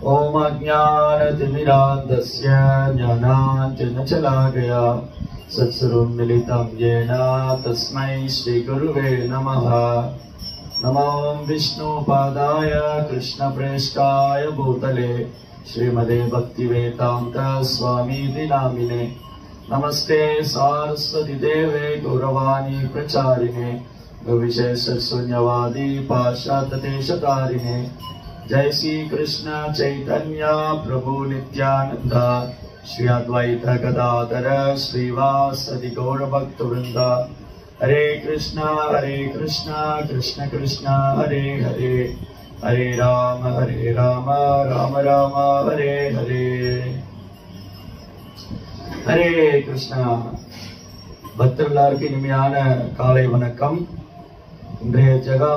ओम अज्ञानतिमिरान्धस्य ज्ञानाञ्जनशलाकया सत्स्वरूपं मिलितं येन तस्मै श्रीगुरुवे नमः। नमो विष्णुपादाय कृष्णप्रेष्ठाय भूतले श्रीमदे भक्तिवेदान्त स्वामीति नामिने। नमस्ते सारस्वती देवे गौरवाणी प्रचारिणे विशेष शून्यवादी पाश्चात्यदेशतारिणे। जय श्री कृष्ण चैतन्य प्रभु नित्यानंद श्री अद्वैत गदाधर श्रीवासदि गौर भक्त वृंद। हरे कृष्ण कृष्ण कृष्ण हरे हरे, हरे राम राम राम हरे हरे। हरे कृष्णा பக்தர்களுக்கு இனிமையான காலை வணக்கம். இன்றைய ஜபா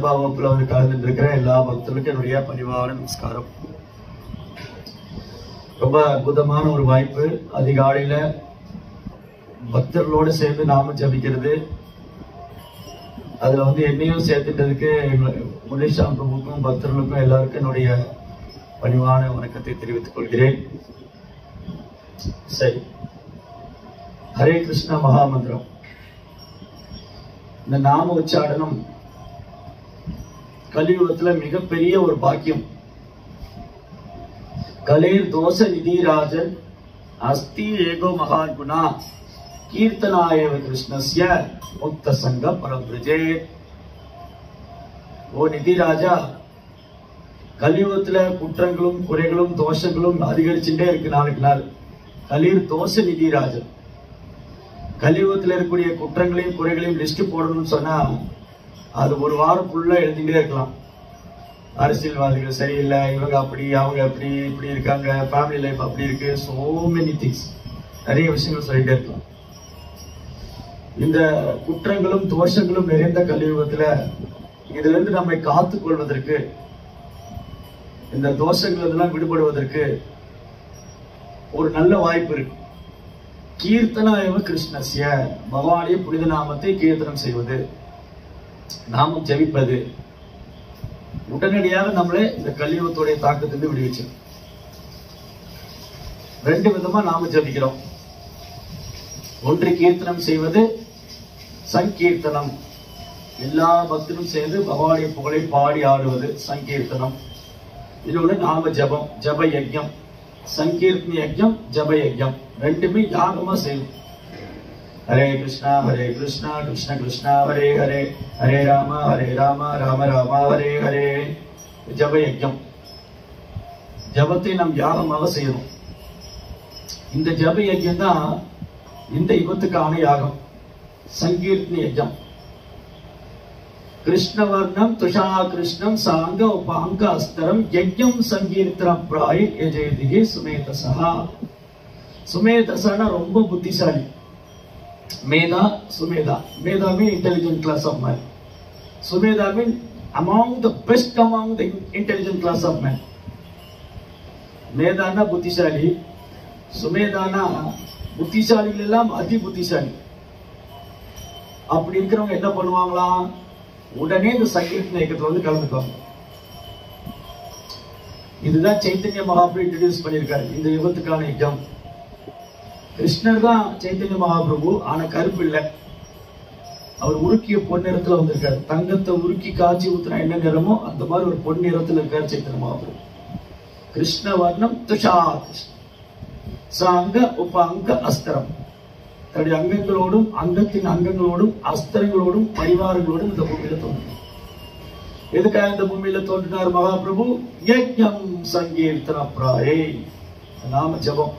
வகுப்புல வந்து கலந்துட்டு இருக்கிற எல்லா பக்தர்களுக்கும் என்னுடைய பணிவான நமஸ்காரம். ரொம்ப அற்புதமான ஒரு வாய்ப்பு. அதிகாலையில பக்தர்களோடு சேர்ந்து நாம ஜபிக்கிறது. அதுல வந்து என்னையும் சேர்த்துட்டதுக்கு முனிஷா பிரபுக்கும் பக்தர்களுக்கும் எல்லாருக்கும் என்னுடைய பணிவான வணக்கத்தை தெரிவித்துக் கொள்கிறேன். சரி, ஹரே கிருஷ்ண மகாமந்திரம். இந்த நாம உச்சாடனம் கலியுகத்துல மிகப்பெரிய ஒரு பாக்கியம். கலேர் தோஷ நிதிராஜன் அஸ்தி ஏகோ மகான் குணா கீர்த்தனாயவ கிருஷ்ணஸ்ய முக்த சங்க பரபிரஜே. ஓ நிதிராஜா, கலியுகத்துல குற்றங்களும் குறைகளும் தோஷங்களும் அதிகரிச்சுட்டே இருக்கு நாளுக்கு நாள். கலீர் தோஷ நிதிராஜன், கலியுகத்தில் இருக்கக்கூடிய குற்றங்களையும் குறைகளையும் லிஸ்ட் போடணும்னு சொன்னா அது ஒரு வாரம் ஃபுல்லா எழுதிட்டே இருக்கலாம். அரசியல்வாதிகள் சரியில்லை, இவங்க அப்படி, அவங்க அப்படி, இப்படி இருக்காங்க, ஃபேமிலி லைஃப் அப்படி இருக்கு, சோ மெனி திங்ஸ், நிறைய விஷயங்கள் சொல்லிட்டே இருக்கலாம். இந்த குற்றங்களும் தோஷங்களும் நிறைந்த கலியுகத்துல இதுல இருந்து நம்மை காத்துக் கொள்வதற்கு, இந்த தோஷங்கள் எல்லாம் விடுபடுவதற்கு ஒரு நல்ல வாய்ப்பு இருக்கு. கீர்த்தனாயவ கிருஷ்ணஸ்ய, பகவானுடைய புனித நாமத்தை கீர்த்தனம் செய்வது, நாமம் ஜபிப்பது உடனடியாக நம்மளே இந்த கலியுகத்துடைய தாக்கத்திலிருந்து விடுவிச்சு. ரெண்டு விதமா நாம ஜபிக்கிறோம். ஒன்று கீர்த்தனம் செய்வது, சங்கீர்த்தனம், எல்லா பக்தரும் சேர்ந்து பகவானுடைய புகழை பாடி ஆடுவது சங்கீர்த்தனம். இன்னொன்று நாம ஜபம், ஜப யஜ்யம், சங்கீர்த்தன யஜ்யம், ஜப யஜ்யம், ரெண்டுமே யாகமா செய்யும். ஹரே கிருஷ்ணா கிருஷ்ண கிருஷ்ணா ஹரே ஹரே, ஹரே ராம ராம ராம ஹரே ஹரே. ஜப யஜ்யம், ஜபத்தை நாம் யாகமாக செய்யணும். இந்த ஜப யஜ்யம் தான் இந்த யுகத்துக்கான யாகம். சங்கீர்த்தன யஜ்யம், கிருஷ்ணவர்ணம் துஷா கிருஷ்ணம் சாங்க உபாங்க அஸ்தரம் யஜ்யம் சங்கீர்த்தனம் பிராய் யஜயதிகே சுமேதசா. சுமேதசனா ரொம்ப புத்திசாலி. மேதா, சுமேதா. மேதா மீன் intelligent class of man. Sumedha mean among the best among the intelligent class of man. மேதானா புத்திசாலி, சுமேதானா புத்திசாலிகள் எல்லாம் அதி புத்திசாலி. அப்படி இருக்கிறவங்க என்ன பண்ணுவாங்களா, உடனே இந்த சங்கீர்த்தன இயக்கத்துல வந்து கலந்துக்குவாங்க. இதுதான் சைத்தன்ய மகாபிரபு இன்ட்ரோடியூஸ் பண்ணியிருக்காரு இந்த யுகத்துக்கான யுகம். கிருஷ்ணர் தான் சைத்தன்ய மகாபிரபு, ஆனா கருப்பு இல்லை. அவர் உருக்கிய பொன் நிறத்துல வந்திருக்காரு. தங்கத்தை உருக்கி காய்ச்சி ஊத்துனா என்ன நிறமோ அந்த மாதிரி ஒரு பொன் நிறத்துல இருக்காரு சைத்தன்ய மகாபிரபு. கிருஷ்ண வர்ணம் துஷா கிருஷ்ண சாங்க உபாங்க அஸ்தரம். தன்னுடைய அங்கங்களோடும் அங்கத்தின் அங்கங்களோடும் அஸ்திரங்களோடும் பரிவாரங்களோடும் இந்த பூமியில தோன்றினார். எதுக்காக இந்த பூமியில தோன்றினார் மகாபிரபு? யஜ்ஞம் சங்கீர்த்தன பிராயே, நாம ஜபம்.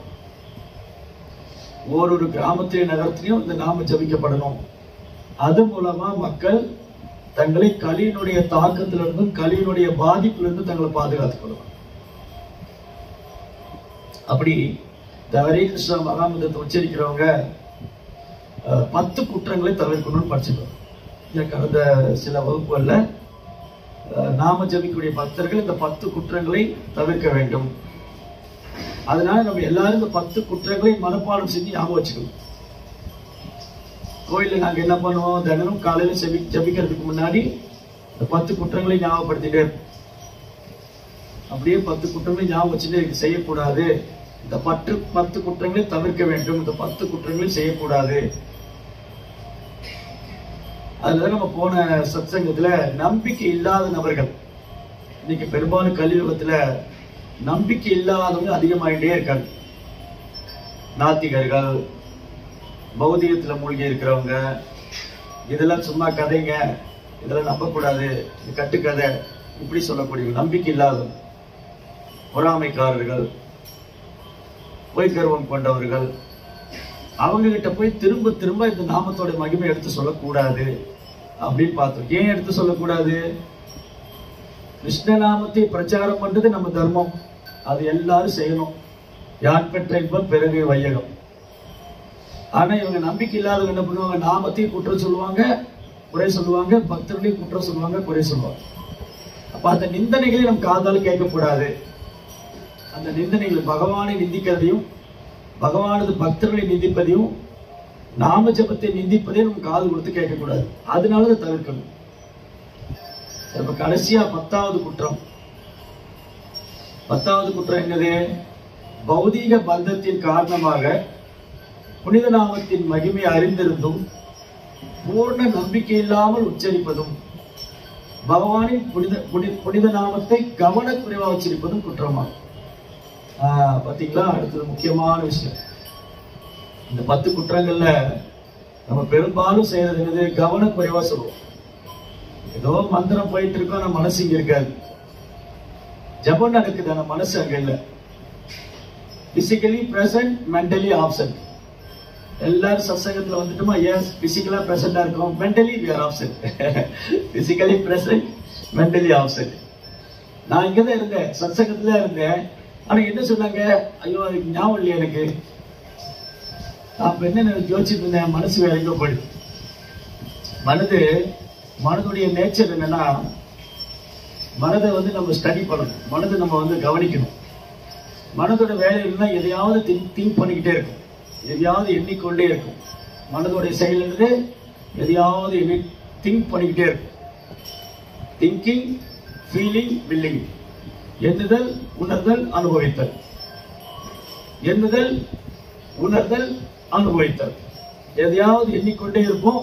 ஒரு கிராமத்திலே நகரத்திலையும் இந்த நாம ஜபிக்கப்படணும். அது மூலமா மக்கள் தங்களை கலியினுடைய தாக்கத்திலிருந்தும் கலியினுடைய பாதிப்பிலிருந்து தங்களை பாதுகாத்துக் கொள்ளணும். அப்படி இந்த ஹரே கிருஷ்ண மகாமந்திரத்தை உச்சரிக்கிறவங்க 10 குற்றங்களை தவிர்க்கணும்னு படிச்சுக்கணும். கடந்த சில வகுப்புகள்ல நாம ஜபிக்கக்கூடிய பக்தர்கள் இந்த 10 குற்றங்களை தவிர்க்க வேண்டும். அதனால நம்ம எல்லாரும் இந்த 10 குற்றங்களை மனப்பாடம் செஞ்சு ஞாபகம் வச்சுக்கணும். கோயில்ல நாங்க என்ன பண்ணுவோம், தினமும் காலையில ஜபிக்கிறதுக்கு முன்னாடி இந்த 10 குற்றங்களை ஞாபகப்படுத்திட்டே இருப்போம். அப்படியே 10 குற்றங்களையும் ஞாபகம் வச்சுட்டு இது செய்யக்கூடாது, இந்த 10 குற்றங்களை தவிர்க்க வேண்டும், இந்த 10 குற்றங்களையும் செய்யக்கூடாது. அதுல நம்ம போன சத்சங்கத்துல நம்பிக்கை இல்லாத நபர்கள், இன்னைக்கு பெரும்பாலும் கலியுகத்துல நம்பிக்கை இல்லாதவங்க அதிகமாயிட்டே இருக்காங்க. நாத்திகர்கள், பௌதிகத்துல மூழ்கி இருக்கிறவங்க, இதெல்லாம் சும்மா கதைங்க, இதெல்லாம் நம்பக்கூடாது, இது கட்டுக்கதை, இப்படி சொல்லக்கூடிய நம்பிக்கை இல்லாதவங்க, பொறாமைக்காரர்கள், பொய் கர்வம் கொண்டவர்கள், அவங்க கிட்ட போய் திரும்ப திரும்ப இந்த நாமத்தோட மகிமை எடுத்து சொல்லக்கூடாது அப்படின்னு பார்த்தோம். ஏன் எடுத்து சொல்லக்கூடாது? கிருஷ்ண நாமத்தை பிரச்சாரம் பண்றது நம்ம தர்மம், அது எல்லாரும் செய்யணும். யார் பெற்ற இன்பம் பிறகு வையகம். ஆனா இவங்க நம்பிக்கை இல்லாதவங்க என்ன பண்ணுவாங்க? நாமத்தையும் குற்றம் சொல்லுவாங்க, குறை சொல்லுவாங்க, பக்தர்களையும் குற்றம் சொல்லுவாங்க, குறை சொல்லுவாங்க. அப்ப அந்த நிந்தனைகளை நம்ம காதால கேட்கக்கூடாது. அந்த நிந்தனைகள் பகவானை நிந்திக்கிறதையும், பகவானது பக்தர்களை நிந்திப்பதையும், நாம ஜபத்தை நிந்திப்பதையும் நம்ம காது கொடுத்து கேட்கக்கூடாது. அதனால தவிர்க்கணும். இப்ப கடைசியா 10வது குற்றம். 10வது குற்றம் என்னது? பௌதீக பந்தத்தின் காரணமாக புனித நாமத்தின் மகிமை அறிந்திருந்தும் பூர்ண நம்பிக்கை இல்லாமல் உச்சரிப்பதும், பகவானின் புனித நாமத்தை கவனக்குறைவா உச்சரிப்பதும் குற்றமாகும். பாத்தீங்களா? அடுத்தது முக்கியமான விஷயம். இந்த 10 குற்றங்கள்ல நம்ம பெரும்பாலும் செய்யறது என்னது? கவனக்குறைவா சொல்லுவோம். ஏதோ மந்திரம் போயிட்டு இருக்கோம், நம்ம மனசு இங்க இருக்காது. ஜபம் நடக்குது, நம்ம மனசு அங்க இல்ல. Physically present, mentally absent. எல்லாரும் சத்சங்கத்துல வந்துட்டுமா? எஸ், பிசிக்கலா பிரசன்டா இருக்கோம், mentally we are absent. Physically present, mentally absent. நான் இங்கதான் இருந்தேன், சத்சங்கத்துல இருந்தேன். ஆனா என்ன சொன்னாங்க? ஐயோ அதுக்கு ஞாபகம் இல்லையா எனக்கு. நான் என்ன யோசிச்சுட்டு இருந்தேன், மனசு வேற எங்க போயிடுது. மனதுடைய நேச்சர் என்னன்னா, மனதை நம்ம ஸ்டடி பண்ணணும், மனதை நம்ம கவனிக்கணும். மனதோட வேலை இல்லைன்னா எதையாவது திங்க் பண்ணிக்கிட்டே இருக்கும், எதையாவது எண்ணிக்கொண்டே இருக்கும். மனதோடைய செயல் என்னது? எதையாவது திங்க் பண்ணிக்கிட்டே இருக்கும். Thinking, feeling, willing. எண்ணுதல், உணர்தல், அனுபவித்தல். எண்ணுதல், உணர்தல், அனுபவித்தல். எதையாவது எண்ணிக்கொண்டே இருப்போம்,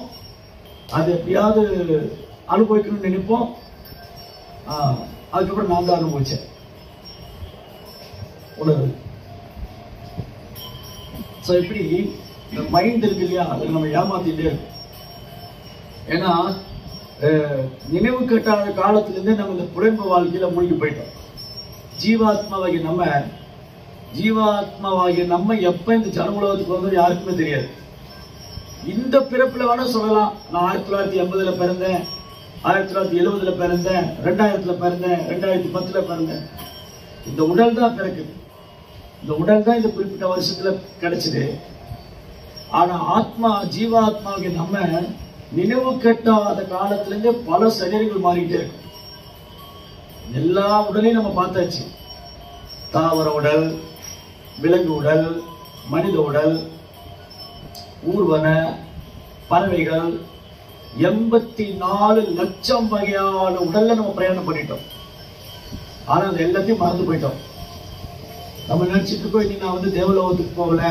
அது எப்படியாவது அனுபவிக்கணும்னு நினைப்போம். அதுக்கப்புறம் நான் தான் அனுபவிச்சேன். உணர்வு. இப்படி இந்த மைண்ட் இருக்கு இல்லையா, அதுக்கு நம்ம ஏமாத்திட்டே இருக்கும். ஏன்னா நினைவு கட்டாத காலத்திலிருந்தே நம்ம இந்த புலன்பு வாழ்க்கையில மூழ்கி போயிட்டோம். ஜீவாத்மாவாகிய நம்ம எப்ப இந்த ஜன உலகத்துக்கு வந்தோம் யாருக்குமே தெரியாது. இந்த பிறப்புல வேணா சொல்லலாம், நான் 1980 பிறந்தேன், 1970 பிறந்தேன், 2000 பிறந்தேன், 2010 பிறந்தேன். இந்த உடல் தான் பிறக்குது, இந்த உடல் தான் இந்த குறிப்பிட்ட வருஷத்துல கிடைச்சது. ஆனா ஜீவாத்மாவுக்கு நம்ம நினைவு கட்டாத காலத்திலிருந்து பல சரீரங்கள் மாறிட்டே இருக்கும். எல்லா உடலையும் நம்ம பார்த்தாச்சு. தாவர உடல், விலங்கு உடல், மனித உடல், ஊர்வன, பறவைகள், 84 லட்சம் வகையான உடல்ல நம்ம பிரயாணம் பண்ணிட்டோம். ஆனா அது எல்லாத்தையும் மறந்து போயிட்டோம். நம்ம நினைச்சிட்டு இருக்கோம், இனி நான் தேவலோகத்துக்கு போகல,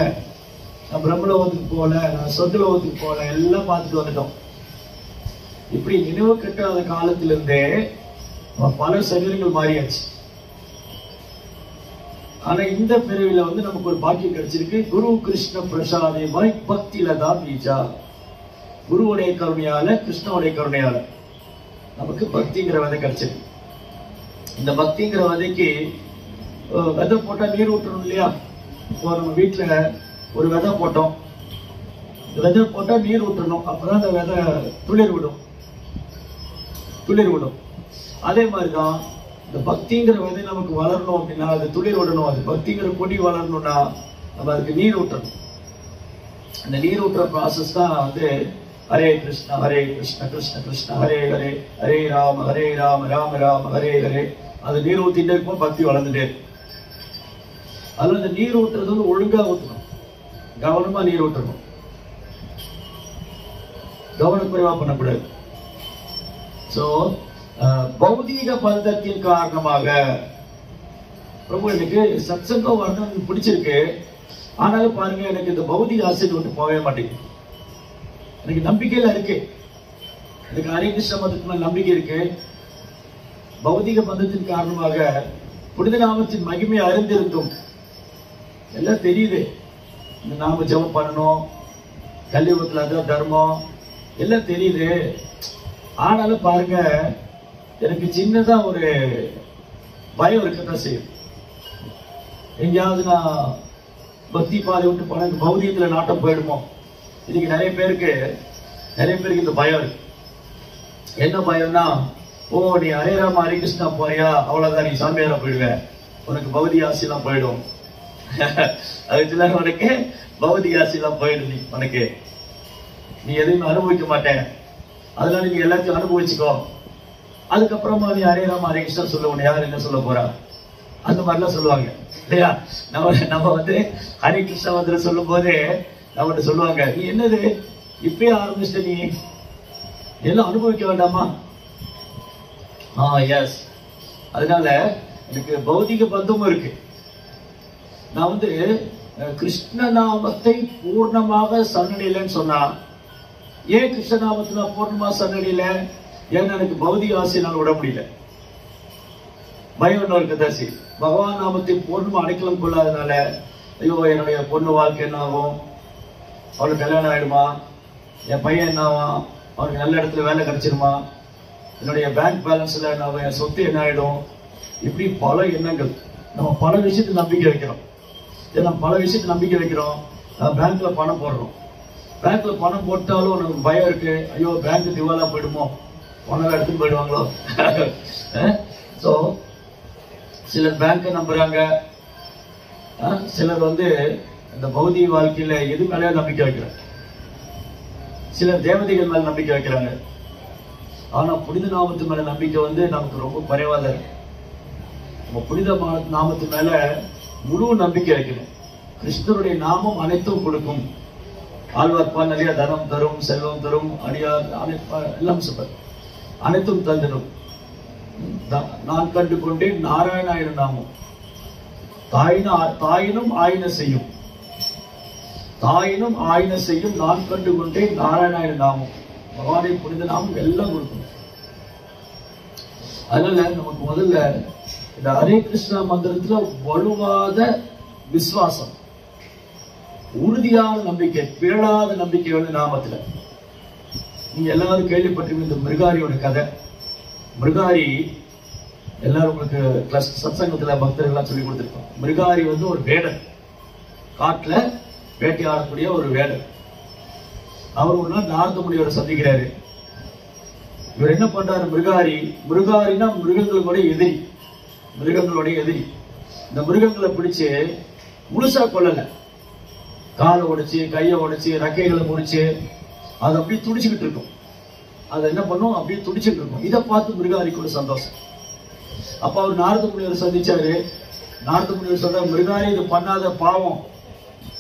நான் பிரம்மலோகத்துக்கு போகல, நான் சொர்க்கலோகத்துக்கு போகல, எல்லாம் பார்த்துட்டு வந்துட்டோம். இப்படி நினைவு கட்டாத காலத்திலிருந்தே பல சரீரங்கள் மாறியாச்சு. ஆனா இந்த பிரிவுல நமக்கு ஒரு பாக்கியம் கிடைச்சிருக்கு. குரு கிருஷ்ண பிரசாதமாய் பக்தியில தான் பீஜா. குருவுடைய கருணையால, கிருஷ்ணனுடைய கருணையால நமக்கு பக்திங்கிற விதை கிடைச்சிருக்கு. இந்த பக்திங்கிற விதைக்கு விதை போட்டா நீர் ஊற்றணும் இல்லையா? இப்போ நம்ம வீட்டுல ஒரு விதை போட்டோம், விதை போட்டா நீர் ஊற்றணும், அப்பதான் அந்த விதை துளிர் விடும். அதே மாதிரிதான் இந்த பக்திங்கிற விதை நமக்கு வளரணும் அப்படின்னா அது துளிர் விடணும். அது பக்திங்கிற கொடி வளரணும்னா நம்ம அதுக்கு நீர் ஊற்றணும். அந்த நீர் ஊற்ற ப்ராசஸ் தான் ஹரே கிருஷ்ணா கிருஷ்ண கிருஷ்ண ஹரே ஹரே, ஹரே ராம ராம ராம ஹரே ஹரே. அது நீர் ஊத்திட்டே இருக்கும், பக்தி வளர்ந்துட்டே இருக்கும். அதுல இந்த நீர் ஊற்றுறது ஒழுங்கா ஊற்றணும், கவனமா நீர் ஊற்றணும், கவனக்குறைவா பண்ணக்கூடாது. சோ பௌதீக பந்தத்தின் காரணமாக ரொம்ப எனக்கு சத்சங்கம் வரணும்னு பிடிச்சிருக்கு, ஆனாலும் பாருங்க எனக்கு இந்த பௌதிக ஆசை விட்டு போகவே மாட்டேங்குது. எனக்கு நம்பிக்கையில இருக்கு, எனக்கு ஹரே கிருஷ்ண மதத்துக்கு மேல் நம்பிக்கை இருக்கு. பௌதிக மதத்தின் காரணமாக புனித நாமத்தின் மகிமை அறிந்திருந்தும் எல்லாம் தெரியுது, இந்த நாம ஜெபம் பண்ணணும், கலியுகத்துல அதான் தர்மம் எல்லாம் தெரியுது. ஆனாலும் பாருங்க எனக்கு சின்னதா ஒரு பயம் இருக்கத்தான் செய்யும். எங்கேயாவது நான் பக்தி பாதை விட்டு போன பௌதிகத்துல நாட்டம் போயிடுமோ. இன்னைக்கு நிறைய பேருக்கு இந்த பயம் இருக்கு. என்ன பயம்னா, ஓ நீ ஹரே ராம ஹரே கிருஷ்ணா போறியா, அவ்வளவுதான் நீ சாமியாரா போயிடுவ, உனக்கு பௌதிக ஆசையெல்லாம் போயிடும். அதுல உனக்கு பௌதிக ஆசையெல்லாம் போயிடும், உனக்கு நீ எதையுமே அனுபவிக்க மாட்டேன், அதனால நீ எல்லாத்தையும் அனுபவிச்சுக்கோ. அதுக்கப்புறமா நீ ஹரே ராம ஹரே கிருஷ்ணா சொல்ல, உன்னை யார் என்ன சொல்ல போறா, அந்த மாதிரிலாம் சொல்லுவாங்க இல்லையா. நம்ம வந்து ஹரே கிருஷ்ணா மந்திரம் சொல்லும் போதே நம்மகிட்ட சொல்லுவாங்க, நீ என்னது இப்பயே ஆரம்பிச்சிட்ட, நீ எல்லாம் அனுபவிக்க வேண்டாமா? எஸ். அதனால எனக்கு பௌதிக பந்தமும் இருக்கு. நான் வந்து கிருஷ்ண நாமத்தை பூர்ணமாக சரணடையிலன்னு சொன்னா, ஏன் கிருஷ்ண நாமத்துல பூர்ணமா சரணடையில? ஏன்னா எனக்கு பௌதிக ஆசையினால் விட முடியல, பயம் ஒன்று இருக்குதாசி. பகவான் நாமத்தை பூர்ணமா அடைக்கலம் கொள்ளாதனால, ஐயோ என்னுடைய பொண்ணு வாழ்க்கை என்ன ஆகும், அவளுக்கு கல்யாணம் ஆயிடுமா, என் பையன் என்ன ஆகும், அவனுக்கு நல்ல இடத்துல வேலை கிடைச்சிருமா, என்னுடைய பேங்க் பேலன்ஸ்ல என் சொத்து என்ன ஆயிடும், இப்படி பல எண்ணங்கள். நம்ம பல விஷயத்துக்கு நம்பிக்கை வைக்கிறோம். பல விஷயத்துக்கு நம்பிக்கை வைக்கிறோம். பேங்க்ல பணம் போடுறோம், பேங்க்ல பணம் போட்டாலும் நமக்கு பயம் இருக்கு, ஐயோ பேங்க் திவாலா போயிடுமோ, பணம் எடுத்துட்டு போயிடுவாங்களோ. ஸோ சிலர் பேங்க நம்புறாங்க, சிலர் வந்து இந்த பௌதிக வாழ்க்கையில எது மேலே நம்பிக்கை வைக்கிறாங்க, சிலர் தேவதைகள் மேல நம்பிக்கை வைக்கிறாங்க. ஆனா புனித நாமத்து மேல நம்பிக்கை வந்து நமக்கு ரொம்ப குறைவாத இருக்கு. நம்ம புனித நாமத்து மேல முழு நம்பிக்கை வைக்கணும். கிருஷ்ணருடைய நாமம் அனைத்தும் கொடுக்கும். ஆழ்வார்ப்பா நிறைய தனம் தரும், செல்வம் தரும், அடியார் எல்லாம் சொல்றார், அனைத்தும் தந்திடும். நான் கண்டு கொண்டேன் நாராயணாயிரம் நாமம், தாயினும் ஆயின செய்யும், தாயினும் ஆயின செய்யும், நான் கண்டு கொண்டேன் நாராயணாயிரம் நாமம். பகவானை புனித நாமம் எல்லாம் கொடுக்கணும். அதனால நமக்கு முதல்ல இந்த ஹரே கிருஷ்ணா மந்திரத்துல வலுவாத விசுவாசம், உறுதியான நம்பிக்கை, பிறழாத நம்பிக்கை வந்து நாமத்துல. நீங்க எல்லாரும் கேள்விப்பட்டிருக்க இந்த மிருகாரியோட கதை. மிருகாரி எல்லாரும் உங்களுக்கு கிளாஸ் சத்சங்கத்துல பக்தர்கள்லாம் சொல்லி கொடுத்துருக்கோம். மிருகாரி வந்து ஒரு வேடன், காட்டுல வேட்டையாடக்கூடிய ஒரு வேடன். அவர் ஒரு நாள் நாரத முனிவரை சந்திக்கிறாரு. இவர் என்ன பண்றாரு, மிருகாரினா மிருகங்களுடைய எதிரி, மிருகங்களுடைய எதிரி. இந்த மிருகங்களை பிடிச்சு முழுசா கொள்ளல, காலை உடைச்சு, கையை உடைச்சு, ரெக்கைகளை முடிச்சு, அது அப்படியே துடிச்சுக்கிட்டு இருக்கும். அதை என்ன பண்ணும், அப்படியே துடிச்சுட்டு இருக்கும். இதை பார்த்து மிருகாரிக்கு ஒரு சந்தோஷம். அப்ப அவர் நாரத முனிவரை சந்திச்சாரு. நாரத முனிவர் சொல்ற, மிருகாரி இது பண்ணாத பாவம்,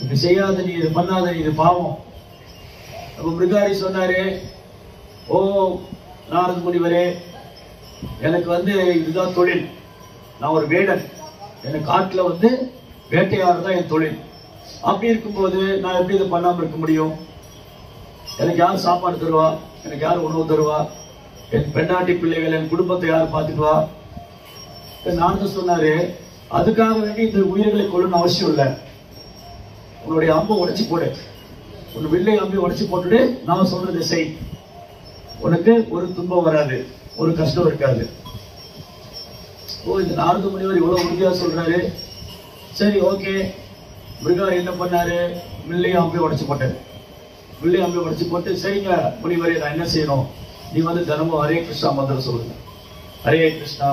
இப்படி செய்யாத, நீ இது பண்ணாத, நீ இது பாவம். அப்ப மிருகாரி சொன்னாரு, ஓ நாரத முனிவரே, எனக்கு வந்து இதுதான் தொழில், நான் ஒரு வேடன், எனக்கு காட்டுல வந்து வேட்டையாடுதான் என் தொழில். அப்படி இருக்கும்போது நான் எப்படி இதை பண்ணாம இருக்க முடியும்? எனக்கு யார் சாப்பாடு தருவா, எனக்கு யார் உணவு தருவா, என் பெண்ணாட்டி பிள்ளைகள், என் குடும்பத்தை யார் பார்த்துக்குவா? நாரதர் சொன்னாரு, அதுக்காக வேண்டி இந்த உயிர்களை கொள்ளணும் அவசியம் இல்லை. உன்னுடைய அம்பை உடைச்சு போடு, உன் வில்லை அம்பை உடைச்சு போட்டுட்டு நான் சொல்றதை செய், உனக்கு ஒரு துன்பம் வராது, ஒரு கஷ்டம் இருக்காது. ஓ, இந்த நாரத முனிவர் இவ்வளவு உறுதியா சொல்றாரு. சரி, ஓகே. மிருகாரி என்ன பண்ணாரு, வில்லையும் அம்பை உடைச்சு போட்டாரு. வில்லை அம்பை உடைச்சு போட்டு, சரிங்க முனிவரே, நான் என்ன செய்யணும், நீ வந்து தினமும் ஹரே கிருஷ்ணா மந்திரம் சொல்லுங்க. ஹரே கிருஷ்ணா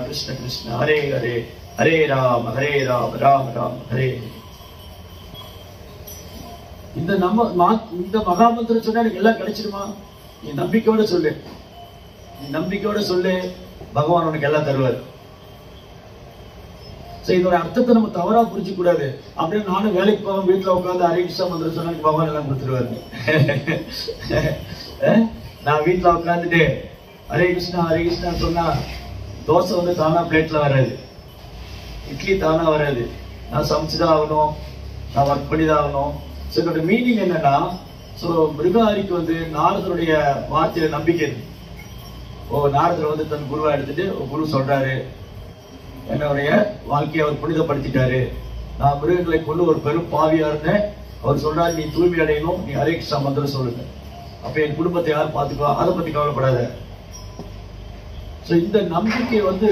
கிருஷ்ண கிருஷ்ண ஹரே ஹரே, ஹரே ராம ராம ராம ஹரே. இந்த மகாமந்திரம் சொன்னா எனக்கு எல்லாம் கிடைச்சிருமா? நீ நம்பிக்கையோட சொல்லு, நீ நம்பிக்கையோட சொல்லு, பகவான் உனக்கு எல்லாம் தருவார். இதோட அர்த்தத்தை நம்ம தவறா புரிஞ்சு கூடாது. அப்படியே நானும் வேலைக்கு போவேன், வீட்டுல உட்காந்து ஹரே கிருஷ்ணா மந்திரம் சொன்னா பகவான் எல்லாம் கொடுத்துருவாரு. நான் வீட்டுல உட்காந்துட்டு ஹரே கிருஷ்ணா சொன்னா தோசை வந்து தானா பிளேட்ல வராது. இட்லி தானா வராது, நான் சமைச்சுதான் ஆகணும், நான் ஒர்க் பண்ணி தான் ஆகணும். ஸோ இதோட மீனிங் என்னன்னா, ஸோ மிருகாரிக்கு வந்து நாரதருடைய வார்த்தையில நம்பிக்கை இருக்கு. நாரதர் வந்து தன் குருவா எடுத்துட்டு குரு சொல்றாரு, என்னுடைய வாழ்க்கையை அவர் புனிதப்படுத்திட்டாரு, நான் மிருகங்களை கொண்டு ஒரு பெரும் பாவியா இருந்தேன், அவர் சொல்றாரு நீ தூய்மை அடையணும், நீ ஹரே கிருஷ்ணா மந்திரம் சொல்லுங்க, அப்ப என் குடும்பத்தை யார் பார்த்துக்குவா, அதை பத்தி கவலைப்படாத. சோ இந்த நம்பிக்கை வந்து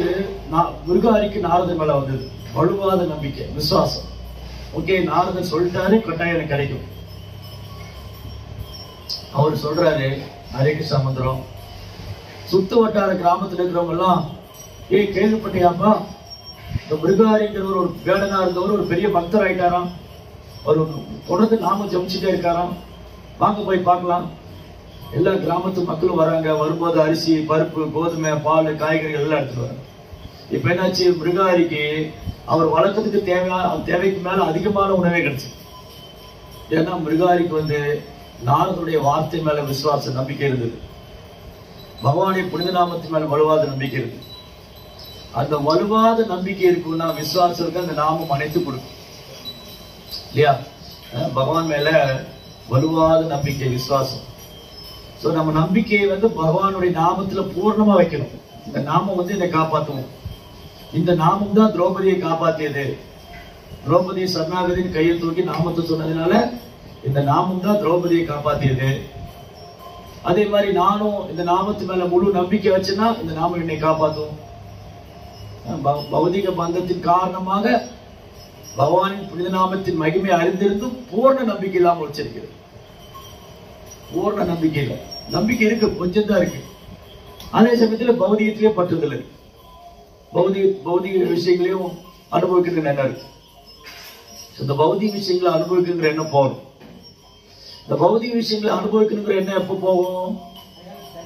மிருகாரிக்கு நாரதன் மேல வந்தது, வலுவாத நம்பிக்கை, விசுவாசம். ஓகே, நாரதன் சொல்லிட்டாரு, கட்டாயம் எனக்கு கிடைக்கும். அவர் சொல்றாரு ஹரே கிருஷ்ணா மந்திரம். சுத்து வட்டார கிராமத்துல இருக்கிறவங்க எல்லாம், கேள்விப்பட்டியாப்பா, இந்த மிருகாரிங்கிறவர் ஒரு வேடனா இருந்தவர் ஒரு பெரிய பக்தர் ஆயிட்டாராம், ஒரு தொடர்ந்து நாம ஜபிச்சுட்டே இருக்காராம், வாங்க போய் பார்க்கலாம். எல்லா கிராமத்து மக்களும் வராங்க. வரும்போது அரிசி, பருப்பு, கோதுமை, பால், காய்கறிகள் எல்லாம் எடுத்துட்டு வராங்க. இப்ப என்னாச்சு, மிருகாரிக்கு அவர் வழக்கத்துக்கு தேவைக்கு மேல அதிகமான உணவே கிடைச்சு. ஏன்னா மிருகாரிக்கு வந்து நாரதனுடைய வார்த்தை மேல விசுவாச நம்பிக்கை இருந்தது, பகவானுடைய புனித நாமத்தின் மேல வலுவாத நம்பிக்கை இருக்கு. அந்த வலுவாத நம்பிக்கை இருக்குன்னா விசுவாசத்துக்கு அந்த நாமம் அனைத்து கொடுக்கும் இல்லையா. பகவான் மேல வலுவாத நம்பிக்கை, விசுவாசம். சோ நம்ம நம்பிக்கையை வந்து பகவானுடைய நாமத்துல பூர்ணமா வைக்கணும். இந்த நாமம் வந்து என்னை காப்பாற்றுவோம். இந்த நாமம் தான் திரௌபதியை காப்பாத்தியது. திரௌபதியை சரணாகதியின் கையை தூக்கி நாமத்தை சொன்னதுனால இந்த நாமம் தான் திரௌபதியை காப்பாத்தியது. அதே மாதிரி நானும் இந்த நாமத்து மேல முழு நம்பிக்கை வச்சுன்னா இந்த நாமம் என்னை காப்பாற்றும். பௌதிக பந்தத்தின் காரணமாக பகவானின் புனித நாமத்தின் மகிமை அறிந்திருந்தும் பூர்ண நம்பிக்கை இல்லாமல் வச்சிருக்கிறது. பூர்ண நம்பிக்கை இல்லை, நம்பிக்கை இருக்கு, கொஞ்சம் தான் இருக்கு. அதே சமயத்துல பௌதிகத்திலேயே பற்றுதல் இருக்கு. பௌதிக விஷயங்களையும் அனுபவிக்கிற எண்ணம் இருக்கு. இந்த பௌதிக விஷயங்களை அனுபவிக்கிற எண்ணம் போகும். இந்த பௌதிக விஷயங்களை அனுபவிக்கணுங்கிற எண்ணம் எப்ப போகும்?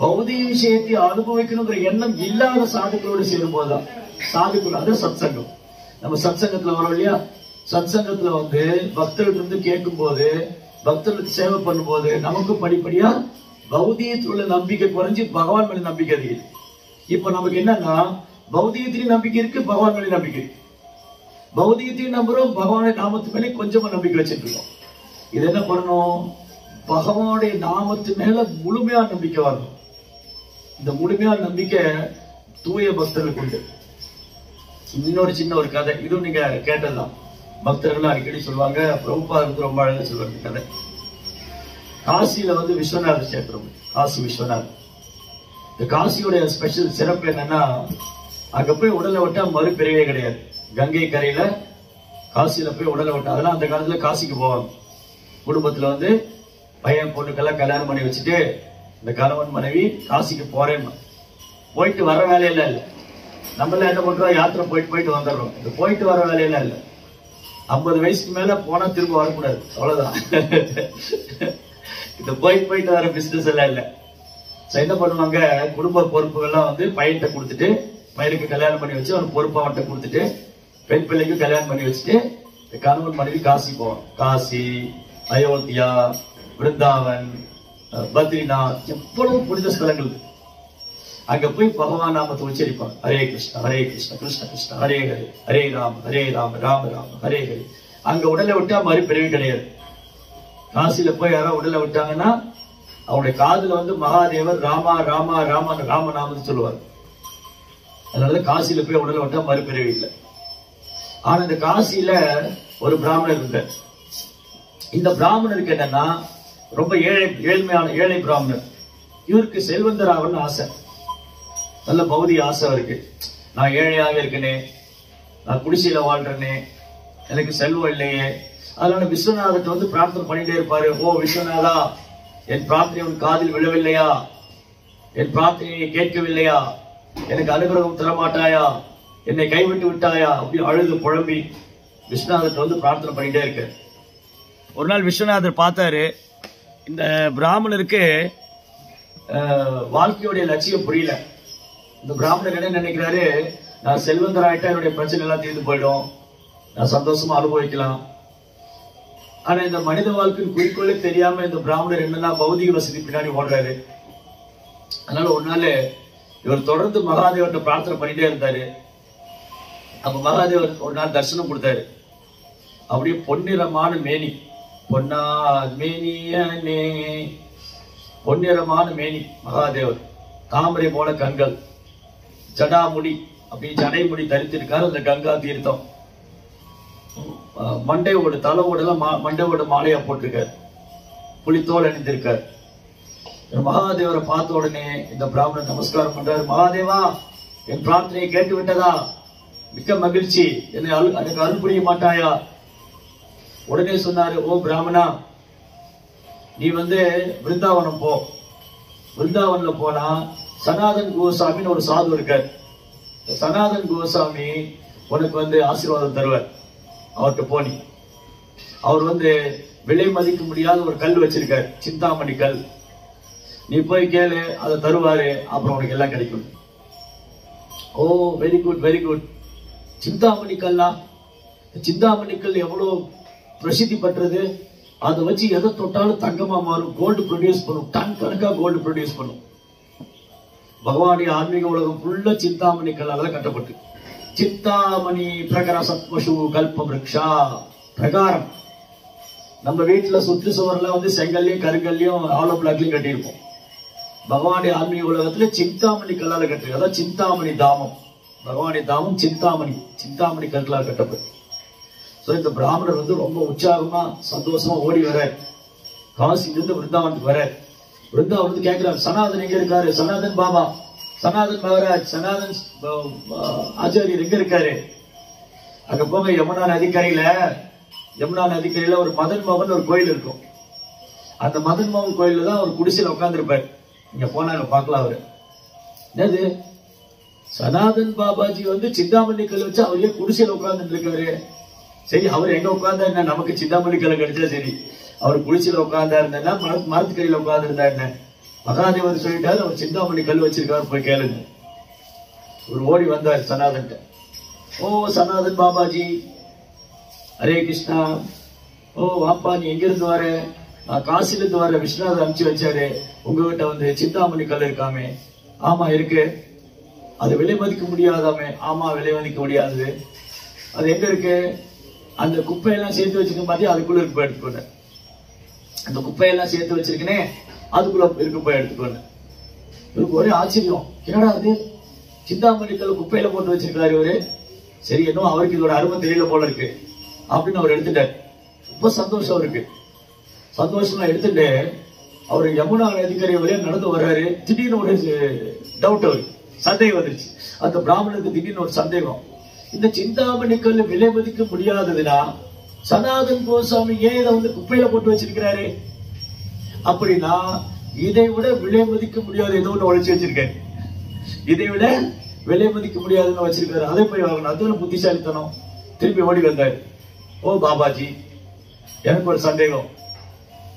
பௌதிக விஷயத்தை அனுபவிக்கணுங்கிற எண்ணம் இல்லாத சாதுக்களோடு சேரும் போதுதான். சாதுக்கள், அது சத்சங்கம். நம்ம சத்சங்கத்துல வரோம் இல்லையா, சத்சங்கத்துல வந்து பக்தர்கள் இருந்து கேட்கும் போது, பக்தர்களுக்கு சேவை பண்ணும் போது நமக்கு படிப்படியா பௌதிகத்தில் உள்ள நம்பிக்கை குறைஞ்சு பகவான் மேல நம்பிக்கை அதிகம். இப்ப நமக்கு என்னன்னா, பௌதிகத்திலையும் நம்பிக்கை இருக்கு, பகவான் மேலே நம்பிக்கை இருக்கு. பௌதிகத்தையும் நம்புறோம், பகவானுடைய நாமத்து மேலே கொஞ்சமா நம்பிக்கை வச்சுட்டு இருக்கோம். இது என்ன பண்ணணும்? பகவானுடைய நாமத்து மேல முழுமையான நம்பிக்கை வரணும். இந்த முழுமையான நம்பிக்கை தூய பக்தர்களுக்கு உண்டு. இன்னொரு சின்ன ஒரு கதை, இதுவும் நீங்க கேட்டதுதான். பக்தர்கள் அடிக்கடி சொல்லுவாங்க, பிரபுபாதருக்கு ரொம்ப அழகா சொல்லுவாங்க கதை. காசியில வந்து விஸ்வநாதர் சேத்திரம், காசி விஸ்வநாதர். இந்த காசியோட ஸ்பெஷல் சிறப்பு என்னன்னா, அங்க போய் உடலை விட்டா மறுபிறவே கிடையாது. கங்கை கரையில காசியில போய் உடலை விட்டா, அதெல்லாம் அந்த காலத்துல காசிக்கு போவாங்க. குடும்பத்துல வந்து பையன் பொண்ணுக்கெல்லாம் கல்யாணம் பண்ணி வச்சுட்டு இந்த கணவன் மனைவி காசிக்கு போறேன்னு போயிட்டு வர வேலையெல்லாம் இல்லை. நம்மள என்ன பண்றோம், யாத்திரை போயிட்டு வந்துடுறோம். இந்த போயிட்டு வர வேலையெல்லாம் இல்லை. 50 வயசுக்கு மேல போனா திரும்ப வரக்கூடாது, அவ்வளவுதான். இந்த போயிட்டு வர பிசினஸ் எல்லாம் இல்லை. என்ன பண்ணுவாங்க, குடும்ப பொறுப்புகள்லாம் வந்து பையன்கிட்ட கொடுத்துட்டு, பையனுக்கு கல்யாணம் பண்ணி வச்சு அவன் பொறுப்பு அவன்கிட்ட கொடுத்துட்டு, பெண் பிள்ளைக்கு கல்யாணம் பண்ணி வச்சுட்டு கணவன் மனைவி காசி போவான். காசி, அயோத்தியா, விருந்தாவன், பத்ரிநாத், எவ்வளவு புனித ஸ்தலங்கள். அங்க போய் பகவான் நாமத்தை உச்சரிப்பாங்க. ஹரே கிருஷ்ணா ஹரே கிருஷ்ணா கிருஷ்ண கிருஷ்ணா ஹரே ஹரே, ஹரே ராம ராம ராம ஹரே ஹரே. அங்க உடலை விட்டா மறுபிறவி கிடையாது. காசியில போய் யாராவது உடலை விட்டாங்கன்னா அவருடைய காதுல வந்து மகாதேவர் ராமா ராமா ராம ராம நாமத்தை சொல்லுவார். அதனால காசியில போய் உடலை விட்டா மறுபிறவி இல்லை. ஆனா இந்த காசியில ஒரு பிராமணர் இருந்தார். இந்த பிராமணருக்கு என்னன்னா, ரொம்ப ஏழை பிராமணர். இவருக்கு செல்வந்தராகணும்னு ஆசை, நல்ல பௌதிக ஆசை இருக்கு. நான் ஏழையாக இருக்கனே, நான் குடிசையில வாழ்றேனே, எனக்கு செல்வம் இல்லையே. அதனால விஸ்வநாதத்தை வந்து பிரார்த்தனை பண்ணிட்டே இருப்பாரு. ஓ விஸ்வநாதா, என் பிரார்த்தனை உன் காதில் விழவில்லையா? என் பிரார்த்தனையை கேட்கவில்லையா? எனக்கு அனுகிரகம் தரமாட்டாயா? என்னை கைவிட்டு விட்டாயா? அப்படி அழுது புழம்பி விஸ்வநாதத்தை வந்து பிரார்த்தனை பண்ணிட்டே இருக்க. ஒரு நாள் விஸ்வநாதர் பார்த்தாரு, இந்த பிராமணருக்கு வாழ்க்கையுடைய லட்சியம் புரியல. இந்த பிராமணர் என்ன நினைக்கிறாரு, நான் செல்வந்தர் ஆயிட்டா என்னுடைய பிரச்சனை எல்லாம் தீர்ந்து போயிடும், நான் சந்தோஷமா அனுபவிக்கலாம். ஆனா இந்த மனித வாழ்க்கையின் குறிக்கோளே தெரியாம இந்த பிராமணர் என்னன்னா பௌதிக வசதி பின்னாடி ஓடுறாரு. அதனால ஒரு நாள் இவர் தொடர்ந்து மகாதேவர்கிட்ட பிரார்த்தனை பண்ணிட்டே இருந்தாரு. அப்ப மகாதேவர் ஒரு நாள் தரிசனம் கொடுத்தாரு. அப்படியே பொன்னிறமான மேனி, மேனியனே, பொன்னிறமான மேனி மகாதேவர், தாமரை போல கண்கள், ஜடாமுடி, அப்படி ஜடைமுடி தரித்திருக்காரு. அந்த கங்கா தீர்த்தம் மண்டையோட தலைவோட எல்லாம் மண்டையோட மாலையா போட்டிருக்காரு, புலித்தோல் அணிந்திருக்காரு. மகாதேவரை பார்த்த உடனே இந்த பிராமணன் நமஸ்காரம் பண்றாரு. மகாதேவா, என் பிரார்த்தனையை கேட்டு விட்டதா? மிக்க மகிழ்ச்சி, எனக்கு அருள் புரிய மாட்டாயா? உடனே சொன்னாரு, ஓ பிராமணா, நீ விருந்தாவனம் போ. விருந்தாவன்ல போனா சனாதன் கோசாமின்னு ஒரு சாது இருக்கார். சனாதன் கோசாமி உனக்கு ஆசீர்வாதம் தருவார். அவர்கிட்ட போனி. அவர் விலை மதிக்க முடியாத ஒரு கல் வச்சிருக்காரு, சிந்தாமணி கல். நீ போய் கேளு, அதை தருவாரு, அப்புறம் உனக்கு எல்லாம் கிடைக்கும். Oh very good very good. Chintamani கல்லா? சிந்தாமணி கல் எவ்வளவு பிரசித்தி பெற்றது. அதை வச்சு எதை தொட்டாலும் தங்கமா மாறும், கோல்டு ப்ரொடியூஸ் பண்ணும், டன் கணக்கா கோல்டு ப்ரொடியூஸ் பண்ணும். பகவானுடைய ஆன்மீக உலகம் ஃபுல்லா சிந்தாமணி கல்லால கட்டப்பட்டு. சிந்தாமணி பிரகர சத்மசு கல்ப விருக்ஷா. பிரகாரம் நம்ம வீட்டுல சுற்று சுவர்ல செங்கல்லையும் கருங்கல்லையும் ஆலோ பிளாக்லையும் கட்டியிருப்போம். பகவானுடைய ஆன்மீக உலகத்துல சிந்தாமணி கல்லால கட்டிருக்கு. அதான் சிந்தாமணி தாமம். பகவானுடைய தாமம் சிந்தாமணி கற்களால் கட்டப்பட்டு. இந்த பிராமணர் ரொம்ப உற்சாகமா சந்தோஷமா ஓடி வர, காசிலிருந்து விருந்தாவனுக்கு வர. விருந்தாவன் கேட்கிறார், சனாதன் எங்க இருக்காரு? சனாதன் பாபா, சனாதன் மகாராஜ், சனாதன் ஆச்சாரியர் எங்க இருக்காரு? அங்க போங்க, யமுனா நதிக்கரையில ஒரு மதன் மோகன் ஒரு கோயில் இருக்கும். அந்த மதன் மோகன் கோயில்ல தான் ஒரு குடிசையில உட்கார்ந்து இருப்பார். இங்க போனா பார்க்கலாம். அவரு என்னது, சனாதன் பாபாஜி சிந்தாமணி கல் வச்சு அவரே குடிசையில உட்கார்ந்து இருக்காரு. சரி, அவர் எங்க உட்கார்ந்தா என்ன, நமக்கு சிந்தாமணி கல் கிடைச்சா சரி. அவர் குடிசையில உட்கார்ந்தா இருந்தா, மரத்துக்கடியில உட்கார்ந்து இருந்தா என்ன? மகாதேவர் சொல்லிட்டாரு, அவர் சிந்தாமணி கல் வச்சிருக்காரு, போய் கேளுங்க. ஒரு ஓடி வந்தார் சனாதன். ஓ சனாதன் பாபாஜி, ஹரே கிருஷ்ணா. ஓ வாப்பா, நீ எங்க இருந்து வர? நான் காசில இருந்து வர, விஸ்வநாதர் அனுப்பிச்சு வச்சாரு. உங்ககிட்ட சிந்தாமணி கல் இருக்காமே? ஆமா இருக்கு. அது விலை மதிக்க முடியாதாமே? ஆமா விலை மதிக்க முடியாது. அது எங்க இருக்கு? அந்த குப்பையெல்லாம் சேர்த்து வச்சிருக்க மாதிரி அதுக்குள்ள இருக்கு, போய் எடுத்துக்கோங்க. அந்த குப்பையெல்லாம் சேர்த்து வச்சிருக்கனே, அதுக்குள்ள இருக்கு, போய் எடுத்துக்கோங்க. இவருக்கு ஒரே ஆச்சரியம், என்னடா அது சிந்தாமணி கல் குப்பையில போட்டு வச்சிருக்காரு இவரு. சரி, இன்னும் அவருக்கு இதோட அருமை தெரியல போல இருக்கு அப்படின்னு அவர் எடுத்துட்டார். ரொம்ப சந்தோஷம் இருக்கு. சந்தோஷமா எடுத்துட்டு அவர் யமுனா நதிக்கரை வரையா நடந்து வர்றாரு. திடீர்னு ஒரு டவுட், அவருக்கு சந்தேகம் வந்துருச்சு. அந்த பிராமணனுக்கு திடீர்னு ஒரு சந்தேகம், இந்த சிந்தாமணி கல் விலை மதிக்க முடியாததுன்னா சனாதன் கோசாமி ஏன் இதை குப்பையில போட்டு வச்சிருக்கிறாரு? அப்படின்னா இதை விட விலை மதிக்க முடியாது ஏதோ ஒண்ணு உழைச்சு வச்சிருக்காரு. இதை விட விலை மதிக்க முடியாதுன்னு வச்சிருக்காரு. அதை போய் வாங்கணும். அதுவும் புத்திசாலித்தனம். திரும்பி ஓடி வந்தாரு. ஓ பாபாஜி, எனக்கு ஒரு சந்தேகம்.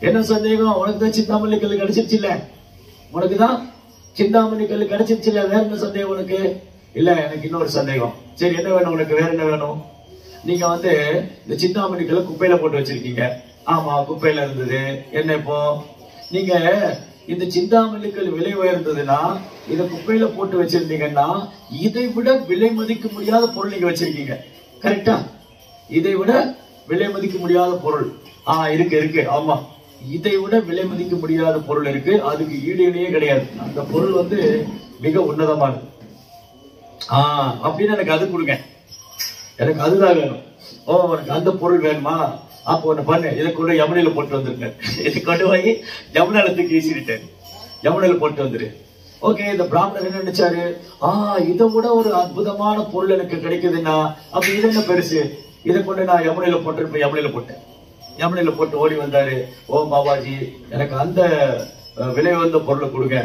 என்ன சந்தேகம்? உனக்கு தான் சிந்தாமணி கல் கிடைச்சிருச்சு இல்ல? உனக்கு தான் சிந்தாமணி கல் கிடைச்சிருச்சு இல்ல? வேற என்ன சந்தேகம் உனக்கு? இல்ல, எனக்கு இன்னொரு சந்தேகம். சரி, என்ன வேணும் உனக்கு? வேற என்ன வேணும்? நீங்க இந்த சிந்தாமணி கல்லை குப்பையில போட்டு வச்சிருக்கீங்க. ஆமா, குப்பையில இருந்தது. என்ன இப்போ? நீங்க இந்த சிந்தாமணி கல் விலை உயர்ந்ததுன்னா இதை குப்பையில போட்டு வச்சிருந்தீங்கன்னா இதை விட விலை மதிக்க முடியாத பொருள் நீங்க வச்சிருக்கீங்க. கரெக்டா? இதை விட விலை மதிக்க முடியாத பொருள் இருக்கு. ஆமா, இதை விட விலை மதிக்க முடியாத பொருள் இருக்கு. அதுக்கு ஈடு இணையே கிடையாது. அந்த பொருள் மிக உன்னதமானது. அப்படின்னு எனக்கு அது கொடுங்க. எனக்கு அதுதான் வேணும். ஓ, உனக்கு அந்த பொருள் வேணுமா? அப்போ ஒண்ணு பண்ணு, இதை கொண்டு யமுனையில போட்டு வந்துருங்க. இதை கொண்டு போய் யமுனால தூக்கி வீசிட்டேன். யமுனையில போட்டு வந்துரு. ஓகே, இந்த பிராமணர் என்ன நினைச்சாரு? இதை விட ஒரு அற்புதமான பொருள் எனக்கு கிடைக்குதுன்னா அப்ப இது என்ன பெருசு? இதை கொண்டு நான் யமுனையில போட்டு யமுனையில போட்டேன். யமுனையில போட்டு ஓடி வந்தாரு. ஓ பாபாஜி, எனக்கு அந்த விலை வந்த பொருளை கொடுங்க.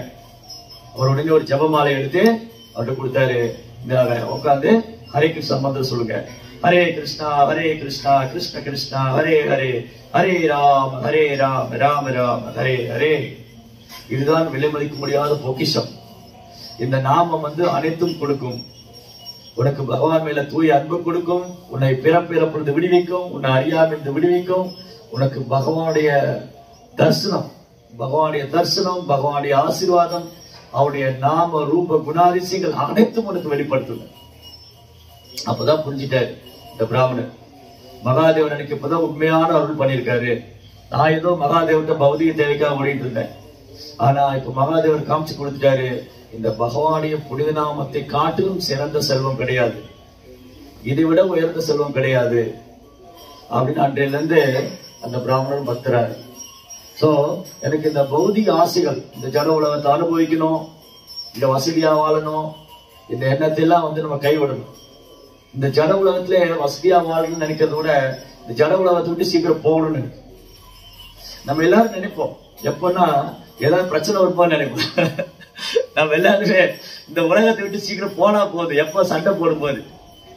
அவர் உடனே ஒரு ஜபமாலை எடுத்து அவர்கிட்ட கொடுத்தாரு. உட்காந்து ஹரே கிருஷ்ணா மந்திரம் சொல்லுங்க. ஹரே கிருஷ்ணா கிருஷ்ண கிருஷ்ணா ஹரே ஹரே, ஹரே ராம் ராம ராம ஹரே ஹரே. இதுதான் விலை மதிக்க முடியாத பொக்கிஷம். இந்த நாமம் அனைத்தும் கொடுக்கும். உனக்கு பகவான் மேல தூய அன்பு கொடுக்கும். உன்னை பிறப்பிறப்பிலிருந்து விடுவிக்கும். உன்னை அறியாமிருந்து விடுவிக்கும். உனக்கு பகவானுடைய தரிசனம், பகவானுடைய ஆசீர்வாதம், அவருடைய நாம ரூப குணாதிசயங்கள் அனைத்தும் உனக்கு வெளிப்படுத்துங்க. அப்பதான் புரிஞ்சுட்டாரு இந்த பிராமணர், மகாதேவன் எனக்கு இப்பதான் உண்மையான அருள் பண்ணியிருக்காரு. நான் ஏதோ மகாதேவன் பௌதிக தேவைக்காக ஓடிட்டு இருந்தேன். ஆனா இப்ப மகாதேவர் காமிச்சு கொடுத்துட்டாரு, இந்த பகவானுடைய புனித நாமத்தை காட்டிலும் சிறந்த செல்வம் கிடையாது, இதை விட உயர்ந்த செல்வம் கிடையாது அப்படின்னு அன்றையில இருந்து அந்த பிராமணன் பக்தராரு. சோ எனக்கு இந்த பௌதிக ஆசைகள், இந்த ஜட உலகத்தை அனுபவிக்கணும், இந்த வசதியா வாழணும், இந்த எண்ணத்தை எல்லாம் நம்ம கைவிடணும். இந்த ஜட உலகத்துல வசதியா வாழணும்னு நினைக்கிறத விட இந்த ஜட உலகத்தை விட்டு சீக்கிரம் போகணும்னு நம்ம எல்லாரும் நினைப்போம். எப்பன்னா ஏதாவது பிரச்சனை வருமான்னு நினைப்போம். நம்ம எல்லாருமே இந்த உலகத்தை விட்டு சீக்கிரம் போனா போகுது. எப்ப சண்டை போடும்போது,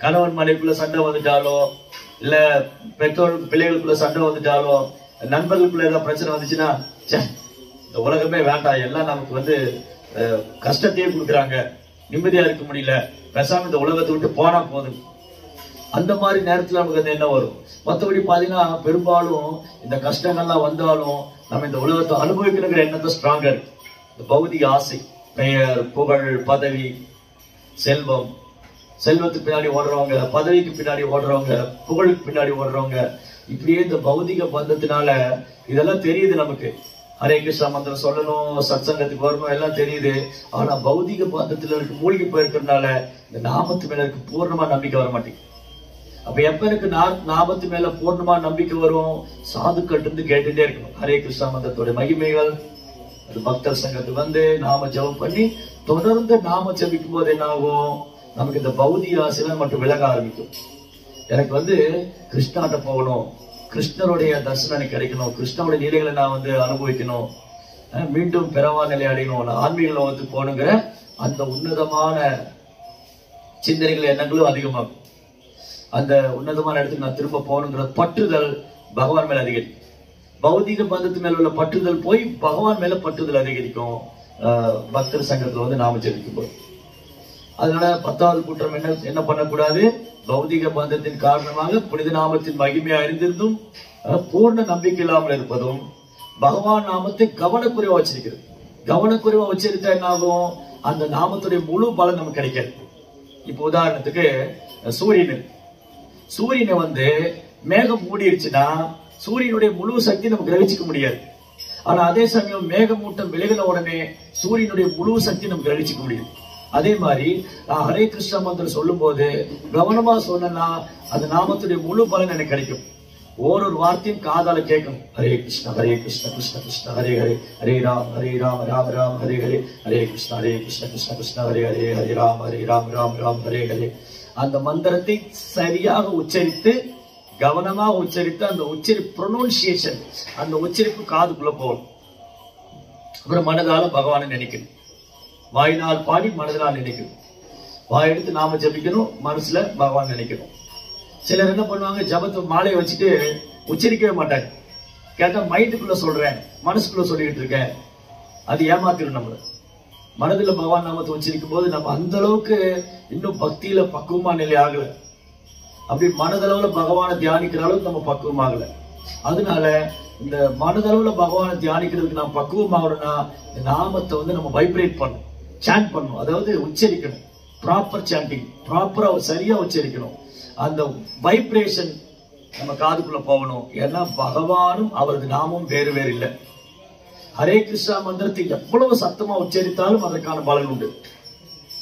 கணவன் மனைவிக்குள்ள சண்டை வந்துட்டாலோ, இல்ல பெற்றோர் பிள்ளைகளுக்குள்ள சண்டை வந்துட்டாலோ, நண்பர்களுக்குள்ள ஏதாவது பிரச்சனை வந்துச்சுன்னா, இந்த உலகமே வேண்டாம், எல்லாம் நமக்கு கஷ்டத்தையே கொடுக்குறாங்க, நிம்மதியா இருக்க முடியல, பேசாம இந்த உலகத்தை விட்டு போனா போதும். அந்த மாதிரி நேரத்துல நமக்கு என்ன வரும்? மற்றபடி பாத்தீங்கன்னா பெரும்பாலும் இந்த கஷ்டங்கள்லாம் வந்தாலும் நம்ம இந்த உலகத்தை அனுபவிக்கிற எண்ணத்தை ஸ்ட்ராங்கா இருக்கு. இந்த பௌதிக ஆசை, பெயர், புகழ், பதவி, செல்வம், செல்வத்துக்கு பின்னாடி ஓடுறவங்க, பதவிக்கு பின்னாடி ஓடுறவங்க, புகழுக்கு பின்னாடி ஓடுறவங்க, இப்படியே இந்த பௌதிக பந்தத்தினால இதெல்லாம் தெரியுது நமக்கு. ஹரே கிருஷ்ணா மந்திரம் சொல்லணும், சத்சங்கத்துக்கு வரணும், எல்லாம் தெரியுது. ஆனா பௌதிக பந்தத்துல மூழ்கி போயிருக்கிறதுனால இந்த நாமத்து மேல இருக்கு பூர்ணமா நம்பிக்கை வர மாட்டேங்குது. அப்ப எப்ப எனக்கு நாமத்து மேல பூர்ணமா நம்பிக்கை வரும்? சாதுக்கள் இருந்து கேட்டுட்டே இருக்கணும் ஹரே கிருஷ்ணா மந்திரத்தோட மகிமைகள். அது பக்தர் சங்கத்துக்கு நாம ஜபம் பண்ணி தொடர்ந்து நாம ஜபிக்கும் போது என்ன ஆகும்? நமக்கு இந்த பௌதிக ஆசைகள் மட்டும் விலக ஆரம்பிக்கும். எனக்கு கிருஷ்ணாட்ட போகணும், கிருஷ்ணருடைய தரிசனம் எனக்கு கிடைக்கணும், கிருஷ்ணனுடைய நிலைகளை நான் அனுபவிக்கணும், மீண்டும் பிறவா நிலை அடையணும், நான் ஆன்மீக லோகத்துக்கு போகணுங்கிற அந்த உன்னதமான சிந்தனைகள் எண்ணங்களும் அதிகமாகும். அந்த உன்னதமான இடத்துக்கு நான் திரும்ப போகணுங்கிற பற்றுதல் பகவான் மேல அதிகரிக்கும். பௌதிக பந்தத்து மேல உள்ள பற்றுதல் போய் பகவான் மேல பற்றுதல் அதிகரிக்கும் பக்தர் சங்கத்துல நாம ஜெபிக்கும் போது. அதனால 10வது குற்றம் என்ன பண்ணக்கூடாது? பௌதிக பந்தத்தின் காரணமாக புனித நாமத்தின் மகிமையா அறிந்திருந்தும் பூர்ண நம்பிக்கை இல்லாமல் இருப்பதும், பகவான் நாமத்தை கவனக்குறைவா வச்சிருக்கிறது. கவனக்குறைவா வச்சிருந்தா என்ன ஆகும்? அந்த நாமத்துடைய முழு பலன் நமக்கு கிடைக்காது. இப்ப உதாரணத்துக்கு சூரியனை மேகம் மூடிடுச்சுன்னா சூரியனுடைய முழு சக்தி நம்ம கிரகிச்சிக்க முடியாது. ஆனா அதே சமயம் மேகமூட்டம் விலகின உடனே சூரியனுடைய முழு சக்தி நம்ம கிரகிச்சிக்க முடியும். அதே மாதிரி நான் ஹரே கிருஷ்ணா மந்திரம் சொல்லும் போது கவனமா சொன்னா அந்த நாமத்துடைய முழு பலன் எனக்கு கிடைக்கும். ஒரு வார்த்தையும் காதால கேட்கணும். ஹரே கிருஷ்ணா கிருஷ்ண கிருஷ்ண ஹரே ஹரே, ஹரே ராம் ராம ராம் ஹரே ஹரே, ஹரே கிருஷ்ண கிருஷ்ண கிருஷ்ண ஹரே ஹரே, ஹரே ராம் ராம் ராம் ஹரே ஹரே. அந்த மந்திரத்தை சரியாக உச்சரித்து கவனமாக உச்சரித்து அந்த ப்ரொனவுன்சியேஷன், அந்த உச்சரிப்பு காதுக்குள்ள போகணும். அப்புறம் மனதால பகவானை நினைக்கணும். வாயினால் பாடி மனதினால் நினைக்கணும். வாயெடுத்து நாம ஜபிக்கணும், மனசுல பகவான் நினைக்கணும். சிலர் என்ன பண்ணுவாங்க? ஜபத்தை மாலையை வச்சுட்டு உச்சரிக்கவே மாட்டாங்க. கேட்டா மைண்டுக்குள்ள சொல்றேன், மனசுக்குள்ள சொல்லிக்கிட்டு இருக்கேன். அது ஏமாத்திடும் நம்மள. மனதுல பகவான் நாமத்தை உச்சரிக்கும் போது நம்ம அந்த அளவுக்கு இன்னும் பக்தியில பக்குவமா நிலை ஆகல. அப்படி மனதளவுல பகவானை தியானிக்கிற அளவுக்கு நம்ம பக்குவம் ஆகல. அதனால இந்த மனதளவுல பகவானை தியானிக்கிறதுக்கு நாம் பக்குவமாகணும்னா இந்த நாமத்தை நம்ம வைப்ரேட் பண்ணணும், சாண்ட் பண்ணணும். அதாவது உச்சரிக்கணும். ப்ராப்பர் சாண்டிங், ப்ராப்பரா சரியா உச்சரிக்கணும். அந்த வைப்ரேஷன் நம்ம காதுக்குள்ள போகணும். ஏன்னா பகவானும் அவரது நாமும் வேறு வேறு இல்லை. ஹரே கிருஷ்ணா மந்திரத்தை எவ்வளவு சத்தமா உச்சரித்தாலும் அதற்கான பலன் உண்டு.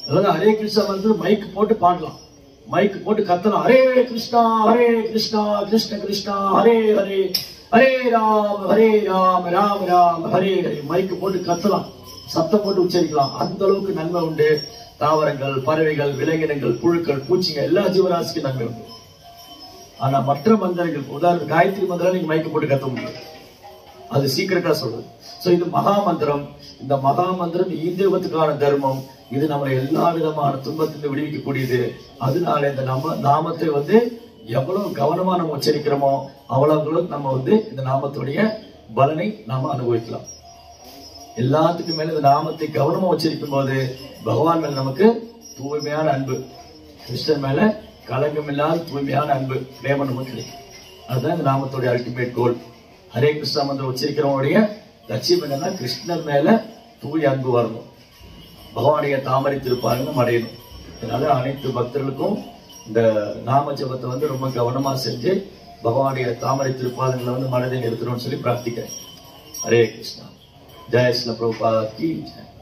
அதாவது ஹரே கிருஷ்ணா மந்திரம் மைக்கு போட்டு பாடலாம், மைக்கு போட்டு கத்தலாம். ஹரே கிருஷ்ணா கிருஷ்ண கிருஷ்ணா ஹரே ஹரே, ஹரே ராம் ராம் ராம் ஹரே ஹரே. மைக்கு போட்டு கத்தலாம், சத்தம் போட்டு உச்சரிக்கலாம். அந்த அளவுக்கு நன்மை உண்டு. தாவரங்கள், பறவைகள், விலங்கினங்கள், புழுக்கள், பூச்சிங்க எல்லா ஜீவராசிக்கும் நன்மை உண்டு. ஆனா மற்ற மந்திரங்கள், உதாரணம் காயத்ரி மந்திரம் நீங்க மைக்கு போட்டு கத்த முடியும், அது சீக்கிரட்டா சொல்றது. சோ இது மகா மந்திரம். இந்த மகா மந்திரம் ஈந்தேவத்துக்கான தர்மம். இது நம்மளை எல்லா விதமான துன்பத்திலிருந்து விடுவிக்கக்கூடியது. அதனால இந்த நாமத்தை எவ்வளவு கவனமா நம்ம உச்சரிக்கிறோமோ அவ்வளவு நம்ம இந்த நாமத்துடைய பலனை நாம அனுபவிக்கலாம். எல்லாத்துக்கும் மேல இந்த நாமத்தை கவனமா உச்சரிக்கும் போது பகவான் மேல நமக்கு தூய்மையான அன்பு, கிருஷ்ணன் மேல கலங்கம் இல்லாத தூய்மையான அன்பு, பிரேமம் நமக்கு கிடைக்கும். அதுதான் இந்த நாமத்துடைய அல்டிமேட் கோல். ஹரே கிருஷ்ணா மந்திரம் உச்சரிக்கிறவங்களுடைய லட்சியம் என்னன்னா கிருஷ்ணர் மேல தூய அன்பு வரணும், பகவானுடைய தாமரை திருப்பாருன்னு அடையணும். அதனால அனைத்து பக்தர்களுக்கும் இந்த நாம ஜபத்தை வந்து ரொம்ப கவனமா செஞ்சு பகவானுடைய தாமரை திருப்பாதங்களை வந்து மனதில் நிறுத்தணும்னு சொல்லி பிரார்த்திக்கிறேன். ஹரே கிருஷ்ணா. ஜெய் ஸ்ரீல பிரபுபாத் கி ஜெய்.